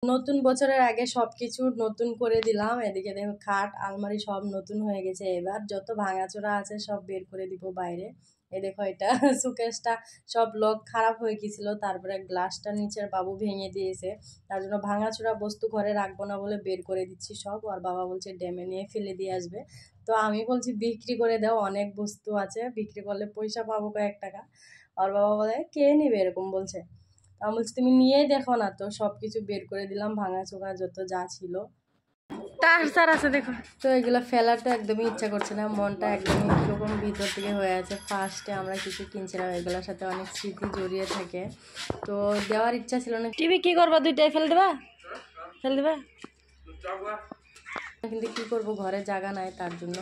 নতুন বছরের আগে সবকিছু নতুন করে দিলাম। এদিকে দেখো খাট আলমারি সব নতুন হয়ে গেছে। এবার যত ভাঙাচোরা আছে সব বের করে দিব বাইরে। এই দেখো এটা সুকেশটা সব লক খারাপ হয়ে গেছিল, তারপরে গ্লাসটা নিচের বাবু ভেঙে দিয়েছে, তার জন্য ভাঙাচোরা বস্তু ঘরে রাখবো না বলে বের করে দিচ্ছি সব। আর বাবা বলছে ড্যামে নিয়ে ফেলে দিয়ে আসবে। তো আমি বলছি বিক্রি করে দাও, অনেক বস্তু আছে, বিক্রি করলে পয়সা পাবো কয়েক টাকা। আর বাবা বলে কে নিবে এরকম বলছে। আমি বলছি তুমি নিয়েই দেখো না। তো সবকিছু বের করে দিলাম, ভাঙাচোঙা যত যা ছিল। তার আছে দেখো। তো এগুলো ফেলার তো একদমই ইচ্ছা করছে না, মনটা একদমই কিরকম ভিতর থেকে হয়ে আছে। ফার্স্টে আমরা কিছু কিনছিলাম, এগুলোর সাথে অনেক স্মৃতি জড়িয়ে থাকে, তো দেওয়ার ইচ্ছা ছিল না। টিভি কি করবা, দুইটাই ফেল দেবা? ফেল দেবা? কিন্তু কি করবো, ঘরে জায়গা নাই, তার জন্য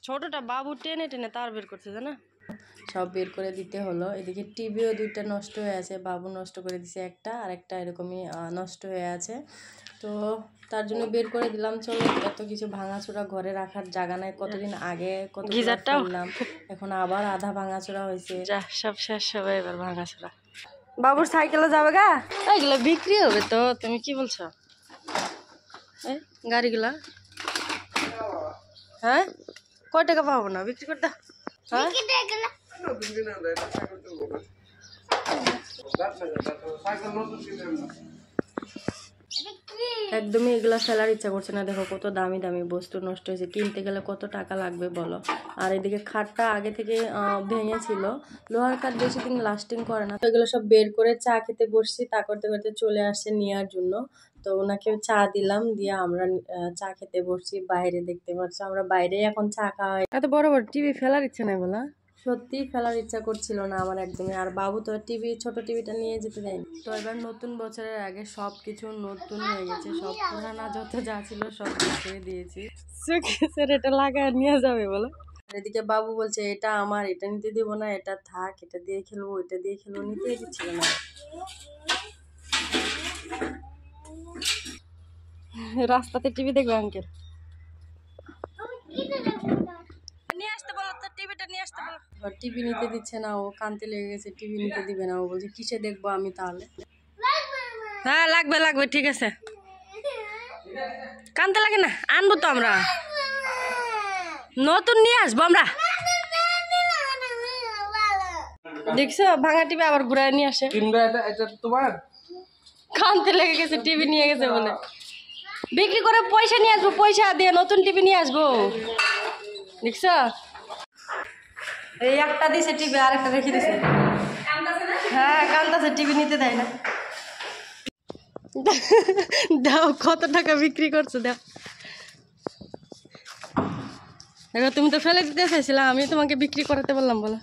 ছোটটা বাবু টেনে টেনে তার বের করছে, জানা সব বের করে দিতে হলো। এদিকে টিভিও দুইটা নষ্ট হয়ে আছে, বাবু নষ্ট করে দিছে একটা, আর একটা এরকমই নষ্ট হয়ে আছে। তো তার জন্য বের করে দিলাম। চলো, এত কিছু ভাঙাচোরা ঘরে রাখার জায়গা নাই। কতদিন আগে কত করলাম, এখন আবার আধা ভাঙাচোরা হয়েছে। সব শেষ হবে এবার ভাঙাচোরা। বাবুর সাইকেলে যাবে গা, এগুলো বিক্রি হবে তো। তুমি কি বলছো? গাড়িগুলা হ্যাঁ কয় টাকা পাবো না বিক্রি করতে? হ্যাঁ একদমই এগুলা ফেলার ইচ্ছা করছে না। দেখো কত দামি দামি বস্তু নষ্ট হয়েছে, কিনতে গেলে কত টাকা লাগবে বলো। আর এদিকে খাটটা আগে থেকে ভেঙেছিল, লোহার খাট বেশি দিন লাস্টিং করে না। তো এগুলো সব বের করে চা খেতে বসছি, তা করতে করতে চলে আসছে নেওয়ার জন্য। তো ওনাকে চা দিলাম, দিয়ে আমরা চা খেতে বসছি। বাইরে দেখতে পাচ্ছ আমরা বাইরে এখন চা খাওয়া। এত বড় বড় টিভি ফেলার ইচ্ছা নাই বলা, সত্যি ফেলার ইচ্ছা করছিল না আমার একদমই। আর বাবু তো টিভি, ছোট টিভিটা নিয়ে যেতে দেয়নি। তো এবার নতুন বছরের আগে সব কিছু নতুন হয়ে গেছে, সব পুরানা যত যা ছিল সব ছেড়ে দিয়েছি। এটা লাগায় নিয়ে যাবে বলো। এদিকে বাবু বলছে এটা আমার, এটা নিতে দেবো না, এটা থাক, এটা দিয়ে খেলবো, এটা দিয়ে খেলবো, নিতে দিচ্ছিল না। রাস্তাতে টিভি দেখবে আঙ্কেল, টিভি নিতে দিচ্ছে না, ও কানতে লেগে গেছে, টিভি নিতে দিবে না। ও বলছে কিসে দেখবো আমি তাহলে? হ্যাঁ লাগবে লাগবে, ঠিক আছে, কানতে লাগে না, আনবো তো আমরা, নতুন নিয়ে আসবো আমরা। দেখছো ভাঙা টিভি আবার ঘুরায় নিয়ে আসে। তোমার কানতে লেগে গেছে, টিভি নিয়ে গেছে বলে। বিক্রি করে পয়সা নিয়ে আসবো, পয়সা দিয়ে নতুন টিভি নিয়ে আসবো। দেখছো এই একটা দিছে টিভি, আর একটা রেখে দিছে। হ্যাঁ কান্দাছে, টিভি নিতে দেয় না। দাও কত টাকা বিক্রি করছো, দাও। দেখো তুমি তো ফেলে দিতে চাইছিলাম, আমি তোমাকে বিক্রি করাতে বললাম বলো।